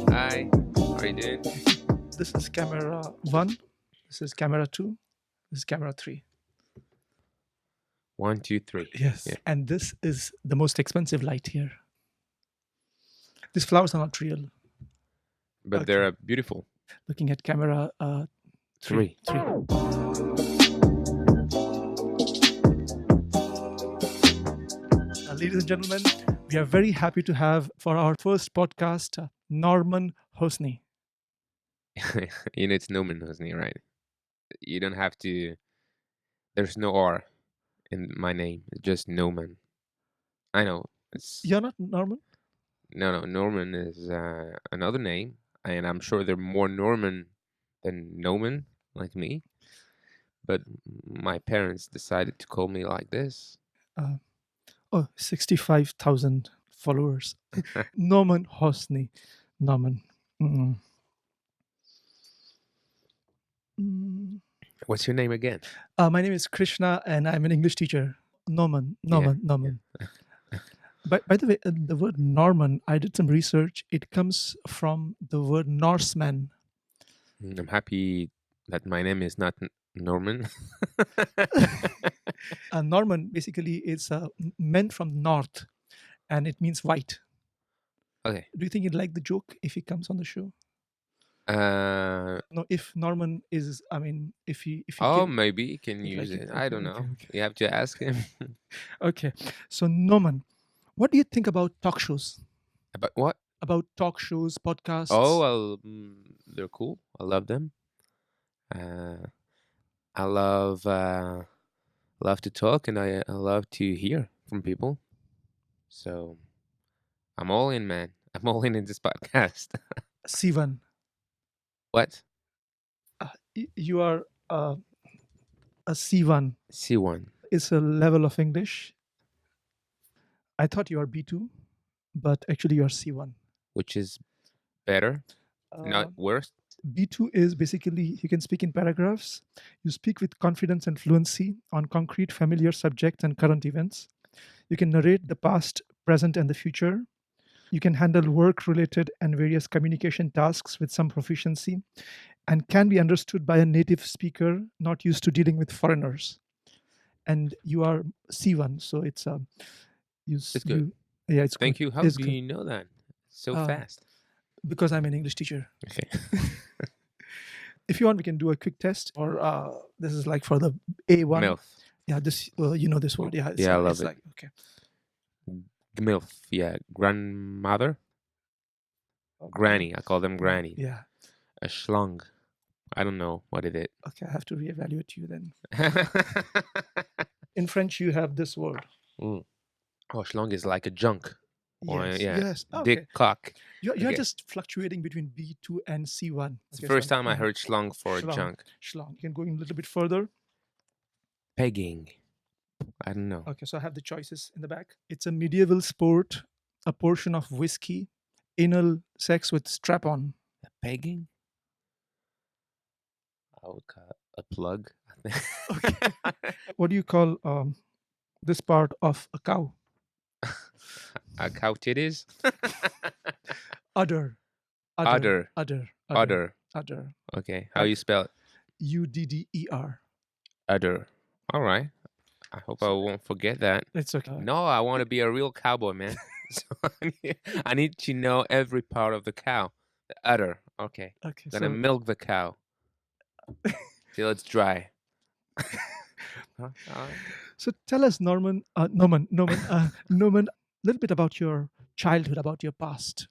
Hi, how are you doing? This is camera 1, this is camera 2, this is camera 3. 1, 2, 3. Yes. Yeah, And this is the most expensive light here. These flowers are not real. but Okay. they're beautiful. Looking at camera 3. 3. Ladies and gentlemen, we are very happy to have for our first podcast Noman Hosni. It's Noman Hosni, right? You don't have to. There's no R in my name. It's just Noman. I know. It's You're not Norman? no. Norman is another name, and I'm sure they're more Norman than Noman, like me. But my parents decided to call me like this. 65,000 followers. Noman Hosni. Noman. Mm. Mm. What's your name again? My name is Krishna and I'm an English teacher. Noman. By the way, the word Norman, I did some research. It comes from the word Norseman. I'm happy that my name is not Norman. Norman basically is men from north and it means white. Okay. Do you think you'd like the joke if he comes on the show? Uh, No, if Norman is, I mean, if he oh, can, maybe you can you'd use like it. it. I Okay, don't okay, know. okay. You have to ask him. Okay. So Norman, what do you think about talk shows? About what? About talk shows, podcasts? Oh, well, they're cool. I love them. Uh, I love to talk, and I love to hear from people. So I'm all in, man. I'm all in this podcast. C1. What? You are a C1. C1, It's a level of English. I thought you are B2, but actually you are C1. which is better, Uh, not worse. B2 is basically you can speak in paragraphs. You speak with confidence and fluency on concrete, familiar subjects and current events. You can narrate the past, present, and the future. You can handle work related and various communication tasks with some proficiency and can be understood by a native speaker not used to dealing with foreigners. And you are C1, so it's It's good. yeah, it's good. Thank you. How It's do good you know that so uh, fast? because I'm an English teacher. Okay. If you want, we can do a quick test. Or this is like for the A1. MILF. Yeah, this you know this word. Yeah, Yeah, I love it's it. like okay. MILF. Yeah, grandmother, granny. I call them granny. Yeah. A schlong. I don't know what it is. Okay, I have to reevaluate you then. In French, you have this word. Mm. Oh, schlong is like a junk. Or, Yes. yeah, Yes. dick Okay. cock. You're Okay. just fluctuating between B2 and C1. It's the first time I heard schlong for Schlong. junk. Schlong. You can go in a little bit further. Pegging. I don't know. Okay, so I have the choices in the back. It's a medieval sport, a portion of whiskey, anal sex with strap on. Pegging? I would call it a plug. Okay. What do you call this part of a cow? A cow titties? Udder. Udder. Udder. Udder. Udder. Okay. How you spell it? UDDER. Udder. All right. I hope I won't forget that. It's okay. No, I want to be a real cowboy, man. So I need to know every part of the cow. The udder. Okay. Okay. Gonna milk the cow till it's dry. Huh? All right. So tell us, Norman, Norman, a little bit about your childhood, about your past.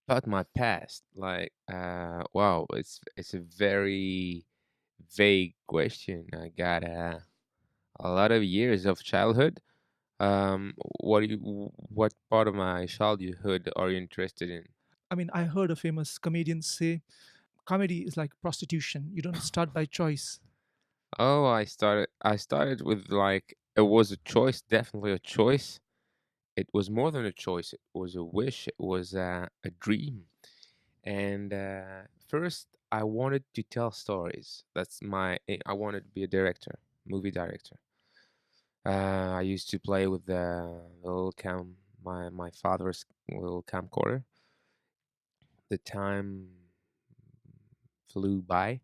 About my past, like, wow, it's a very vague question. I got a lot of years of childhood. What part of my childhood are you interested in? I mean, I heard a famous comedian say, comedy is like prostitution. You don't start by choice. Oh, I started with, like, it was a choice, definitely a choice. It was more than a choice. It was a wish. It was a dream. And first, I wanted to tell stories. I wanted to be a director, movie director. I used to play with the little my father's little camcorder. The time flew by,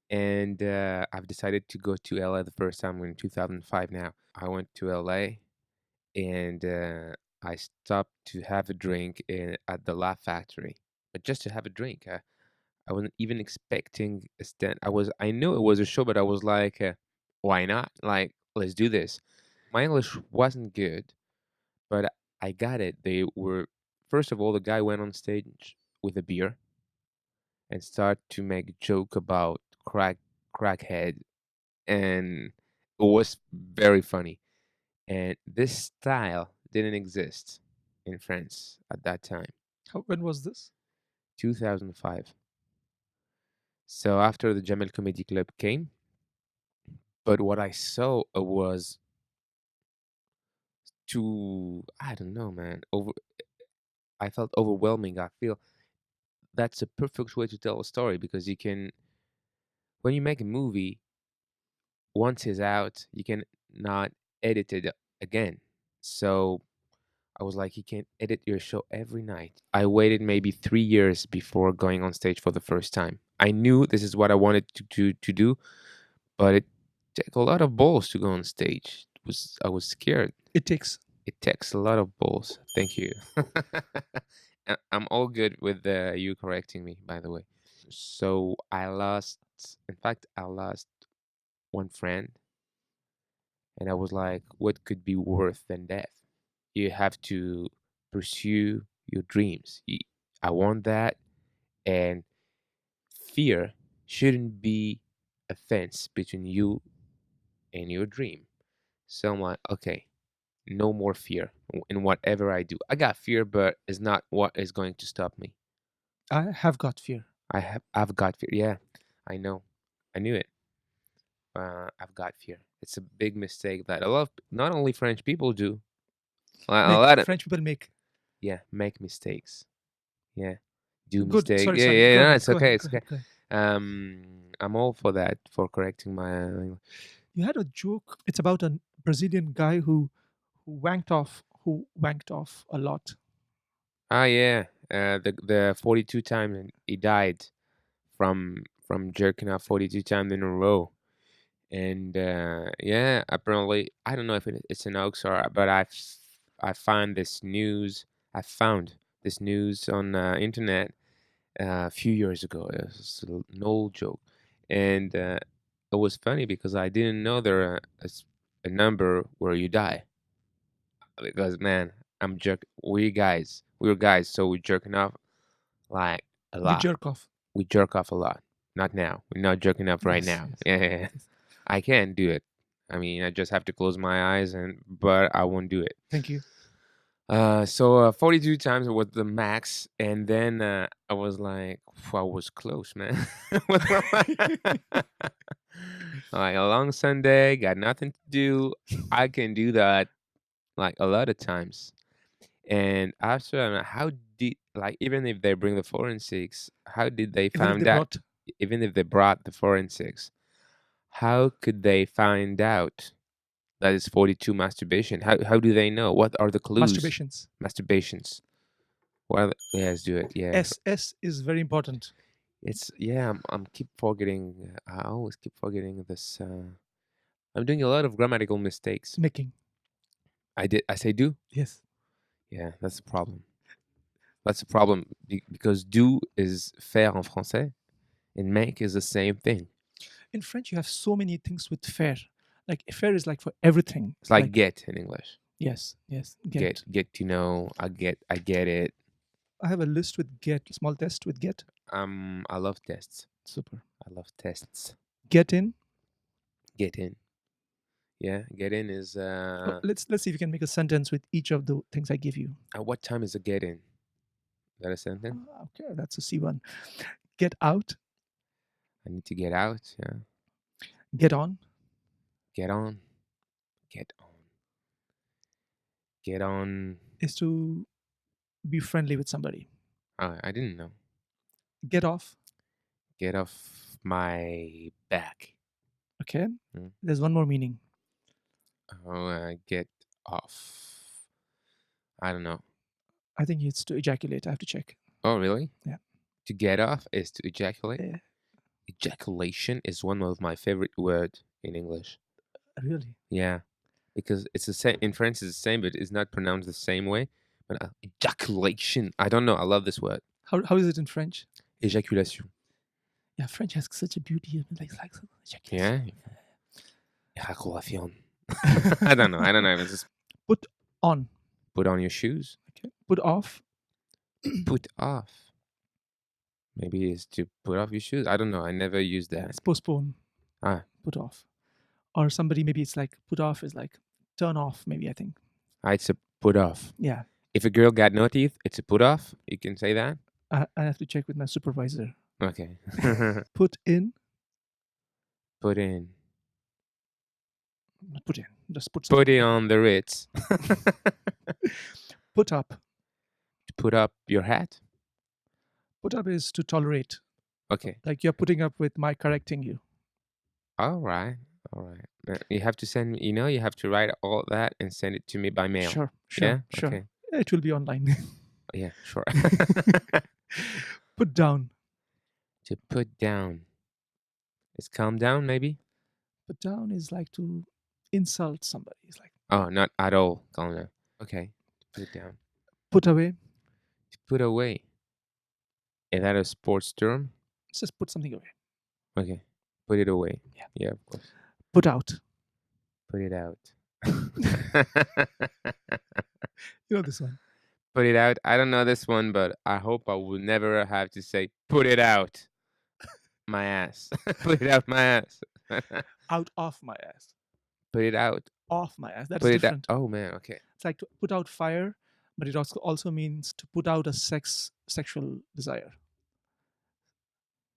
and I've decided to go to LA the first time in 2005 now. I went to LA, and I stopped to have a drink at the Laugh Factory, but just to have a drink. I wasn't even expecting a stand. I knew it was a show, but I was like, why not? Like, let's do this. My English wasn't good, but I got it. They were First of all, the guy went on stage with a beer and started to make a joke about crackhead, and it was very funny. And this style didn't exist in France at that time, When was this? 2005. So after the Jamel Comedy Club came, but what I saw was too, I don't know, man. I felt overwhelming. I feel that's a perfect way to tell a story because you can, when you make a movie, once it's out, you can not edit it again. So I was like, you can edit your show every night. I waited maybe 3 years before going on stage for the first time. I knew this is what I wanted to do, but it took a lot of balls to go on stage. I was scared. It takes. It takes a lot of balls. Thank you. I'm all good with you correcting me, by the way. So in fact, I lost one friend, and I was like, what could be worse than death? You have to pursue your dreams. I want that, and fear shouldn't be a fence between you and your dream. So I'm like, okay, no more fear in whatever I do. I got fear, but it's not what is going to stop me. I have got fear. I've got fear. Yeah, I know. I knew it. I've got fear. It's a big mistake that a lot of not only French people do. A Make lot of French people make. yeah, make mistakes. Yeah, do Good. mistake. Sorry, Yeah, sorry. yeah. Go No, ahead. it's Go okay. ahead. It's Go okay. ahead. Go ahead. I'm all for that for correcting my. You had a joke. It's about a Brazilian guy who wanked off a lot. Ah, yeah. The 42 times he died from jerking off 42 times in a row. And yeah, apparently I don't know if it's an hoax or, but I found this news. I found this news on internet a few years ago. It was an old joke, and it was funny because I didn't know a number where you die. Because man, we were guys, so we're jerking off like a We lot. jerk off. We jerk off a lot. Not now. We're not jerking off right Yes. now. Yes. Yeah, Yes. I can do it. I mean, I just have to close my eyes, but I won't do it. Thank you. So 42 times was the max, and then I was like, I was close, man. Like a long Sunday, got nothing to do. I can do that like a lot of times. And after, I'm like, how did like even if they bring the forensics, how did they Even if they find that? brought Even if they brought the forensics, how could they find out that it's 42 masturbation? How do they know? What are the clues? masturbations. Masturbations. Well, yeah, let's do it. Yeah, SS is very important. it's yeah. I'm keep forgetting. I always keep forgetting this. I'm doing a lot of grammatical mistakes. Making. I say do. Yes. Yeah, that's the problem. That's the problem because do is faire en français, and make is the same thing. In French, you have so many things with faire. Like faire is like for everything. It's like Like get in English. yes, yes, get. Get to know. I get it. I have a list with get. Small test with get. I love tests. Super. I love tests. Get in. Get in. Yeah, get in is Let's see if you can make a sentence with each of the things I give you. at what time is a get in? Is that a sentence? Okay, that's a C1. Get out. I need to get out. Yeah. Get on. Get on. Get on. Get on. Is to be friendly with somebody. I didn't know. Get off. Get off my back. Okay. Mm. There's one more meaning. Oh, get off. I don't know. I think it's to ejaculate. I have to check. Oh, really? Yeah. To get off is to ejaculate. Yeah. Ejaculation is one of my favorite words in English. Really? Yeah, because it's the same in French. It's the same, but it's not pronounced the same way. But ejaculation, I don't know. I love this word. How is it in French? Ejaculation. Yeah, French has such a beauty. Like Yeah, ejaculation. ejaculation. I don't know. I don't know. It's just Put on. put on your shoes. Okay. Put off. Put off. Maybe it's to put off your shoes. I don't know. I never used that. It's postpone. Ah, Put off. Or somebody, maybe it's like put off is like turn off, maybe, I think. it's a put off. Yeah. If a girl got no teeth, it's a put off. You can say that. I have to check with my supervisor. Okay. Put in. Put in. Not put in. Just put Put something. it on the Ritz. Put up. Put up your hat. Put up is to tolerate. Okay. Like you're putting up with my correcting you. All right. All right. You have to send me, you have to write all that and send it to me by mail. Sure. Yeah? Sure. Okay. It will be online. Yeah, sure. Put down. To put down. Is calm down, maybe? Put down is like to insult somebody. It's like Oh, not at all. Calm down. Okay. Put it down. put away. To put away. Is that a sports term? It's just put something away. Okay. Put it away. Yeah. Yeah, of course. Put out. Put it out. You know this one. Put it out. I don't know this one, but I hope I will never have to say put it out my ass. Put it out my ass. Out of my ass. Put it out. Off my ass. That's Put it out. different. Oh man, okay. It's like to put out fire, but it also means to put out a sexual desire.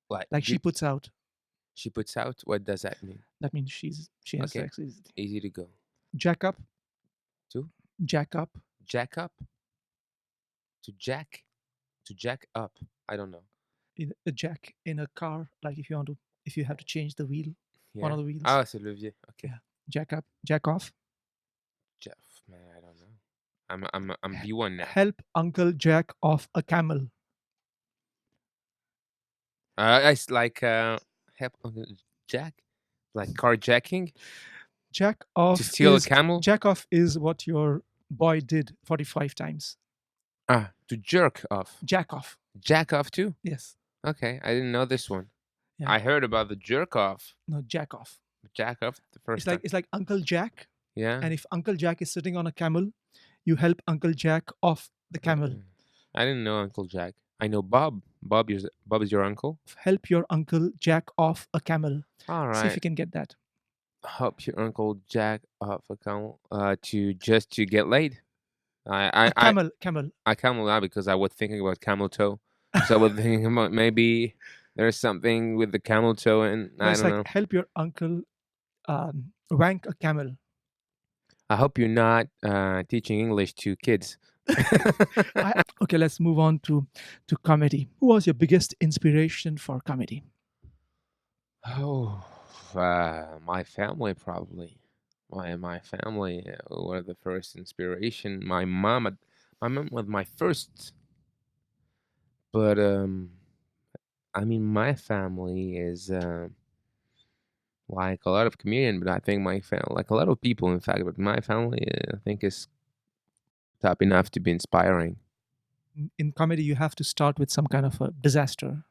Like she puts out. She puts out. What does that mean? That means she has Okay. sex easily. Easy to go. Jack up. To Jack up. jack up. To jack. To jack up. I don't know. A jack in a car, like if you have to change the wheel, one Yeah. of the wheels. Ah, c'est levier. Okay. Yeah. Jack up, jack off. Jeff, man, I don't know. I'm B1 now. Help Uncle Jack off a camel. It's like help Uncle Jack, like carjacking Jack off to steal a is camel. jack off is what your boy did 45 times. Ah, to jerk off. Jack off. Jack off too. Yes. Okay, I didn't know this one. Yeah. I heard about the jerk off. No, jack off. Jack off the first It's like Uncle Jack, yeah. and if Uncle Jack is sitting on a camel, you help Uncle Jack off the camel. I didn't know Uncle Jack. I know Bob. Bob is your uncle. Help your Uncle Jack off a camel. All See if you right. can get that. Help your Uncle Jack off a camel. To get laid. I Camel. I camel out because I was thinking about camel toe. So I was thinking about maybe there's something with the camel toe, and No, I it's don't like know. help your uncle wank a camel. I hope you're not teaching English to kids. Okay, let's move on to comedy. Who was your biggest inspiration for comedy? Oh, my family probably. My family were the first inspiration. My mom was my first, but I mean my family is like a lot of comedian, but I think my family, like a lot of people, in fact, but my family, I think is top enough to be inspiring. In comedy, you have to start with some kind of a disaster.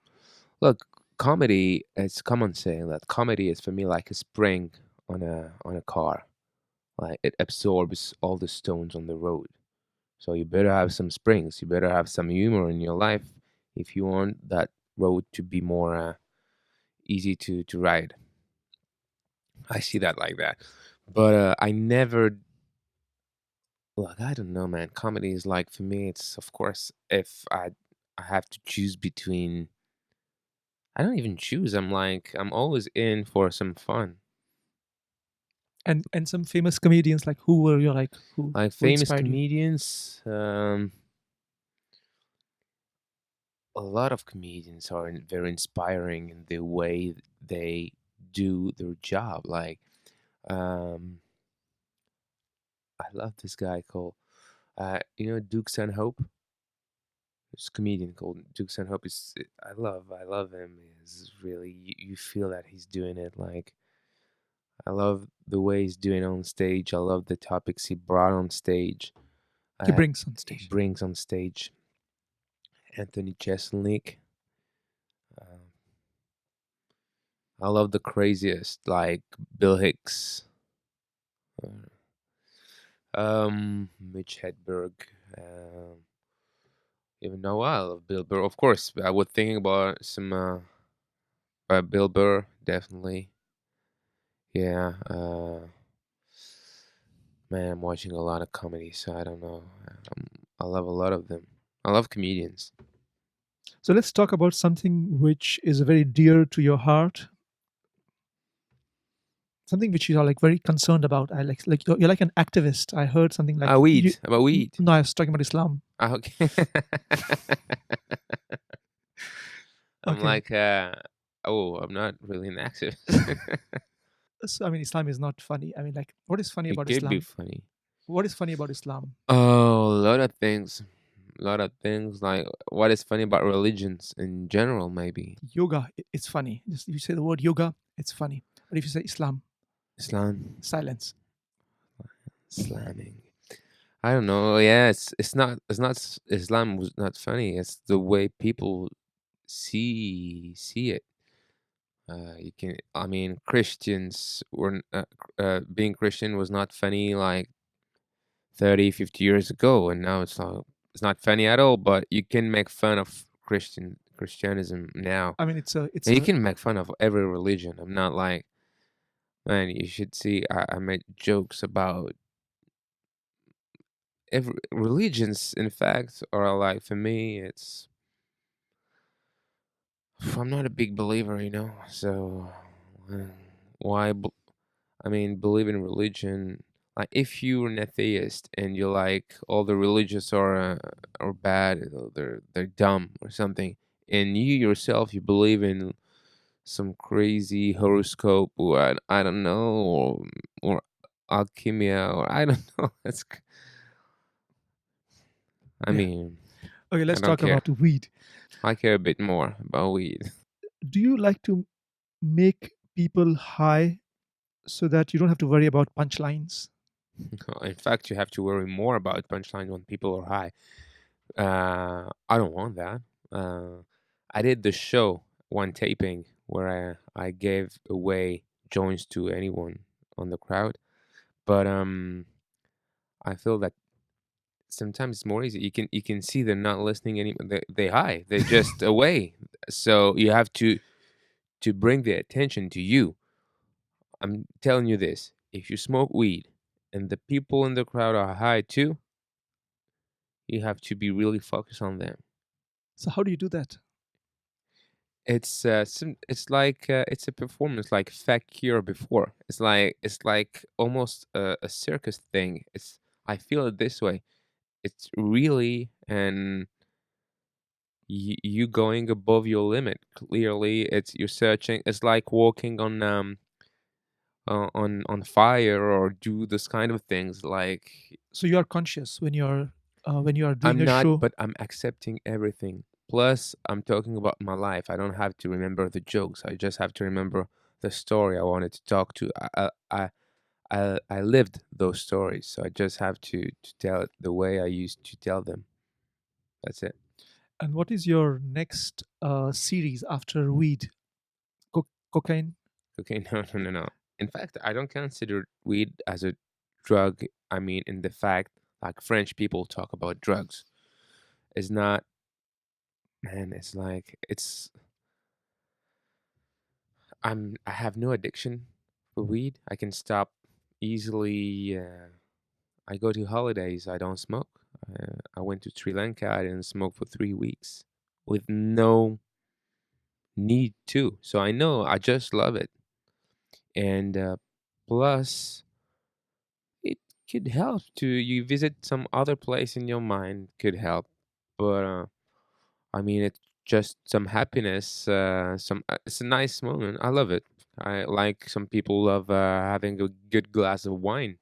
Look, comedy. It's common saying that comedy is for me like a spring on a car. Like it absorbs all the stones on the road. So you better have some springs. You better have some humor in your life if you want that road to be more easy to ride. I see that like that. But I never look. I don't know, man. Comedy is like for me. It's of course if I have to choose between. I don't even choose. I'm always in for some fun. And some famous comedians, like who were you like? Like who famous inspired you? comedians. A lot of comedians are very inspiring in the way they do their job. Like, um, I love this guy called Duke Hope. There's a comedian called Duke Hope. I love him. He's really you feel that he's doing it like I love the way he's doing it on stage. I love the topics he brought on stage. He Uh, brings on he stage. brings on stage Anthony Jeselnik. Uh, I love the craziest like Bill Hicks, Mitch Hedberg. Um, Even though I love Bill Burr, of course, I was thinking about some Bill Burr, definitely. Yeah, man, I'm watching a lot of comedy, so I don't know. I love a lot of them. I love comedians. So let's talk about something which is very dear to your heart, something which you are like very concerned about. I like you're like an activist. I heard something like you. Weed. About weed. No, I was talking about Islam. Okay. I'm Okay, like, I'm not really an activist. so I mean, Islam is not funny. I mean, like, what is funny It about could be Islam? funny. What is funny about Islam? Oh, a lot of things. A lot of things. Like, what is funny about religions in general, maybe. Yoga, it's funny. Just if you say the word yoga, it's funny. But if you say Islam, Islam. silence. Slamming. I don't know. Yeah, Islam was not funny. It's the way people see it. You can. I mean, Christians were being Christian was not funny like 30, 50 years ago, and now it's not funny at all. But you can make fun of Christianism now. I mean, it's And you a. can make fun of every religion. I'm not like, man. You should see. I made jokes about every religions. In fact, are like for me, I'm not a big believer, So uh, why? I mean, believe in religion. Like, if you're an atheist and you're like all the religious are bad, they're dumb or something, and you yourself you believe in some crazy horoscope or I don't know or alchemia or I don't know. I Yeah. mean, Okay, I let's don't talk care. about weed. I care a bit more about weed. Do you like to make people high so that you don't have to worry about punchlines? In fact, you have to worry more about punchline when people are high. I don't want that. I did the show one taping where I gave away joints to anyone on the crowd, but I feel that sometimes it's more easy. You can see they're not listening any. They high. They're just away. So you have to bring the attention to you. I'm telling you this: if you smoke weed and the people in the crowd are high too, you have to be really focused on them. So how do you do that? It's like it's a performance like Fat Cure before. It's like almost a circus thing. I feel it this way. It's really and you going above your limit. Clearly, it's you're searching. It's like walking on fire or do this kind of things. Like, So you are conscious when you are doing I'm a not, show. but I'm accepting everything. Plus, I'm talking about my life. I don't have to remember the jokes. I just have to remember the story I wanted to talk to. I lived those stories, so I just have to tell it the way I used to tell them. That's it. And what is your next series after weed? Cocaine? Okay, no, no, no, no. In fact, I don't consider weed as a drug. I mean, in the fact, like French people talk about drugs. It's not, man. It's like I have no addiction for weed. I can stop easily. I go to holidays. I don't smoke. I went to Sri Lanka. I didn't smoke for 3 weeks with no need to. So I know I just love it. And plus, it could help to you visit some other place in your mind. Could help, but I mean, it's just some happiness. It's a nice moment. I love it. I like some people love having a good glass of wine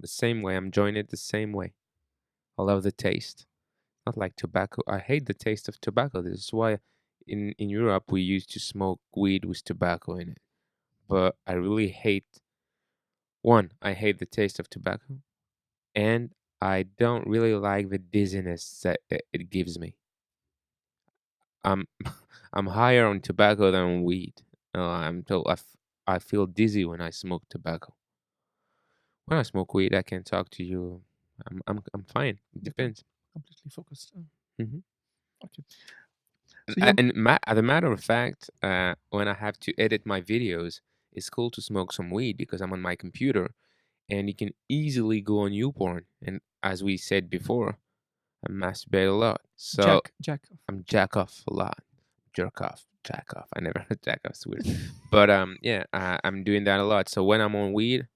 the same way. I'm enjoying it the same way. I love the taste. Not like tobacco. I hate the taste of tobacco. This is why in Europe we used to smoke weed with tobacco in it. But I really hate one, I hate the taste of tobacco, and I don't really like the dizziness that it gives me. I'm I'm higher on tobacco than on weed. I'm told I feel dizzy when I smoke tobacco. When I smoke weed, I can talk to you. I'm fine. It You can depends. completely focus. Hmm. Okay. So you're As a matter of fact, when I have to edit my videos, it's cool to smoke some weed because I'm on my computer and you can easily go on YouPorn. And as we said before, I masturbate a lot, so Jack. I'm jack off a lot. Jerk off, jack off. I never heard jack off's weird, but yeah, I'm doing that a lot. So when I'm on weed,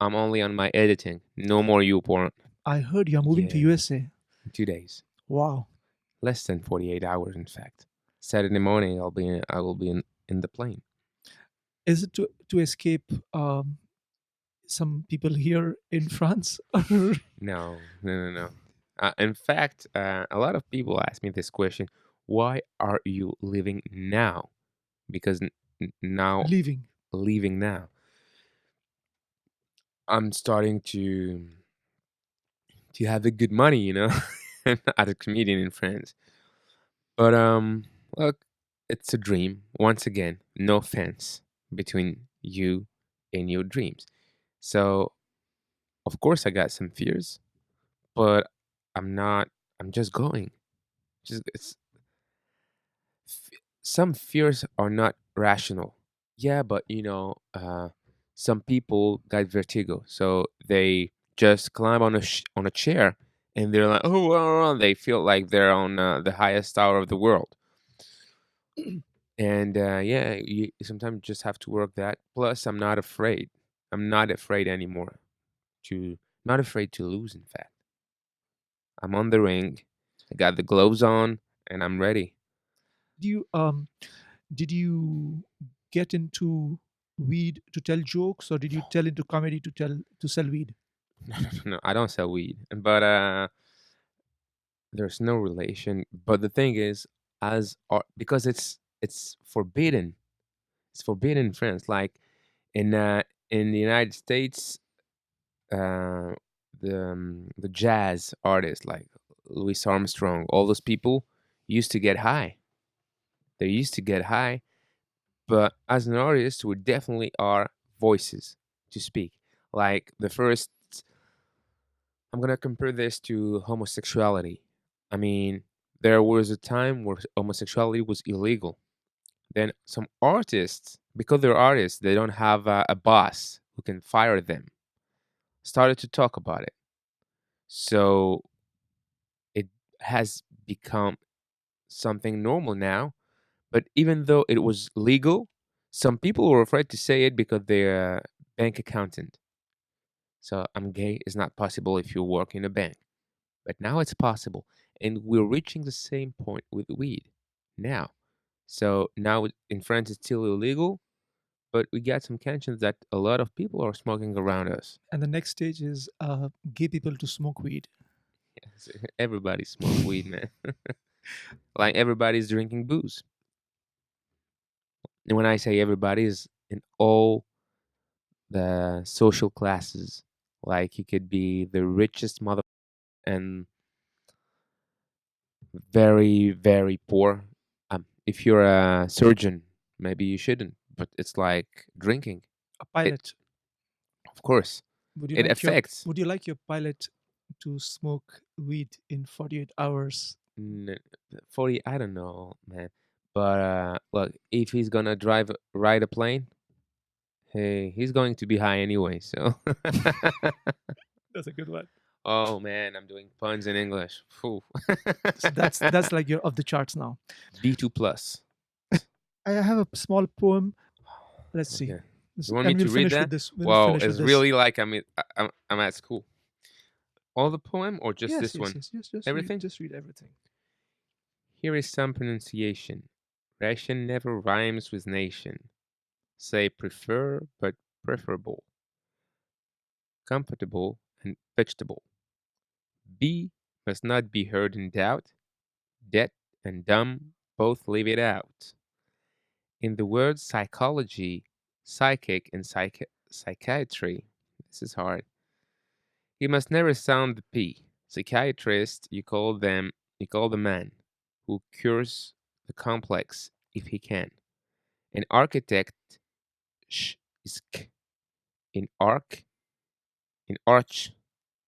I'm only on my editing. No more YouPorn. I heard you're moving to Yeah, USA. 2 days, Wow. less than 48 hours, in fact. Saturday morning, I will be in the plane. Is it to escape some people here in France? Or No, no, no, no. In fact, a lot of people ask me this question: Why are you leaving now? Because now, leaving? leaving now, I'm starting to have a good money, as a comedian in France. But look, it's a dream. Once again, no fence between you and your dreams. So of course I got some fears, but I'm not. I'm just going. Just some fears are not rational. Yeah, but some people got vertigo, so they just climb on on a chair, and they're like, oh, they feel like they're on the highest tower of the world. And yeah, you sometimes just have to work that. Plus, I'm not afraid. I'm not afraid anymore. Not afraid to lose. In fact, I'm on the ring. I got the gloves on, and I'm ready. Do you did you get into weed to tell jokes, or did you tell into comedy to sell weed? No, I don't sell weed, but there's no relation. But the thing is, as art, because it's forbidden. It's forbidden in France. Like in the United States, uh, the jazz artists like Louis Armstrong, all those people used to get high. They used to get high, but as an artist, we definitely are voices to speak. Like the first, I'm gonna compare this to homosexuality. I mean, there was a time where homosexuality was illegal. Then some artists, because they're artists, they don't have a boss who can fire them, started to talk about it. So it has become something normal now. But even though it was legal, some people were afraid to say it because they're a bank accountant. So I'm gay is not possible if you work in a bank. But now it's possible. And we're reaching the same point with weed now. So now in France it's still illegal, but we got some conscience that a lot of people are smoking around us. And the next stage is gay people to smoke weed. Yes, everybody smoke weed, man. Like everybody's drinking booze. And when I say everybody, is in all the social classes. Like you could be the richest mother and very, very poor. If you're a surgeon, maybe you shouldn't, but it's like drinking. A It, pilot. of course, Would you it like your affects. Would you like your pilot to smoke weed in 48 hours? n- 40, I don't know, man. But look, if he's gonna ride a plane, hey, he's going to be high anyway. So, That's a good one. oh man, I'm doing puns in English. Phew. So that's like you're of the charts now. B2 plus. I have a small poem. Let's see. Okay. You want me And to read that? We'll Wow, finish with it's this. really like I'm at school. All the poem or just Yes, this yes, one? yes. Everything? Just read everything. Here is some pronunciation. Ration never rhymes with nation. Say prefer, but preferable. comfortable, and vegetable. B must not be heard in doubt. Deaf and dumb both leave it out. In the words psychology, psychic, and psychiatry, this is hard. You must never sound the P. Psychiatrist, you call the man who cures the complex if he can. An architect, sh is k. In arc, in arch,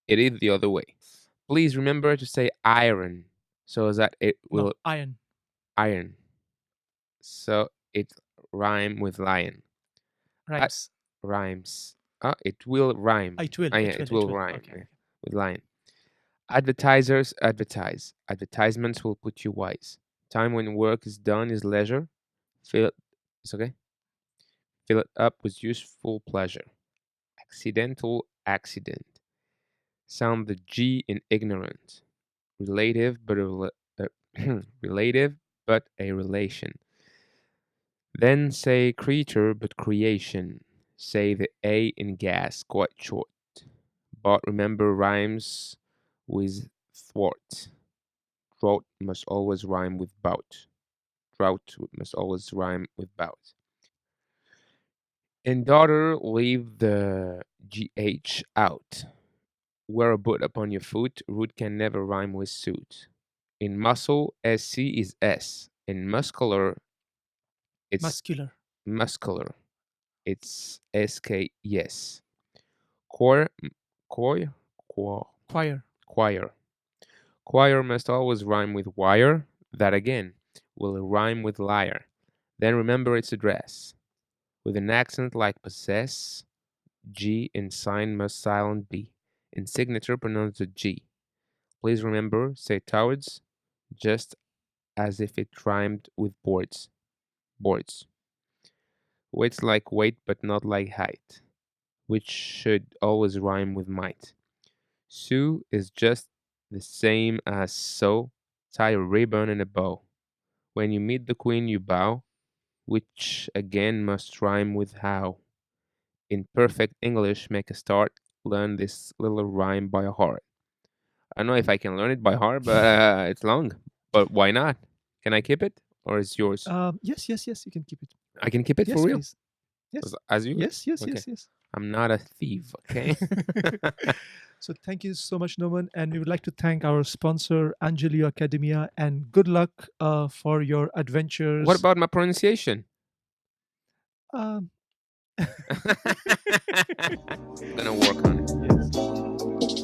it is the other way. Please remember to say iron so that it No, will iron. iron. So it rhyme with lion. At Rhymes. rhymes. It will rhyme. It will. Yeah, It will. it It will will. rhyme Okay. Okay. with lion. Advertisers advertise. Advertisements will put you wise. Time when work is done is leisure. Fill it, it's okay. Fill it up with useful pleasure. Accidental accident. Sound the G in ignorant. Relative, but relative, but a relation. Then say creature, but creation. Say the A in gas, quite short. But remember rhymes with thwart. Drought must always rhyme with bout. Drought must always rhyme with bout. In daughter, leave the GH out. Wear a boot upon your foot. Root can never rhyme with suit. In muscle, SC is S. In muscular, it's Muscular. muscular. It's SK, yes. Choir, choir, choir, Choir. choir. Choir must always rhyme with wire. That again will rhyme with liar. Then remember its address. With an accent like possess, G in sign must silent be. In signature, pronounce the G. Please remember, say towards, just as if it rhymed with boards. Boards. Weight's like weight, but not like height, which should always rhyme with might. Sue is just the same as so. Tie a ribbon and a bow. When you meet the queen, you bow, which again must rhyme with how. In perfect English, make a start. Learn this little rhyme by heart. I don't know if I can learn it by heart, but it's long. But why not? Can I keep it, or is yours? Yes. Yes. Yes. You can keep it. I can keep it for Yes, real, please. Yes. as you. Yes. Yes. Okay, Yes. Yes. I'm not a thief. Okay. So thank you so much, Noman, and we would like to thank our sponsor, Angelio Academia, and good luck for your What adventures. about my pronunciation? Um, I'm gonna work on it. yes.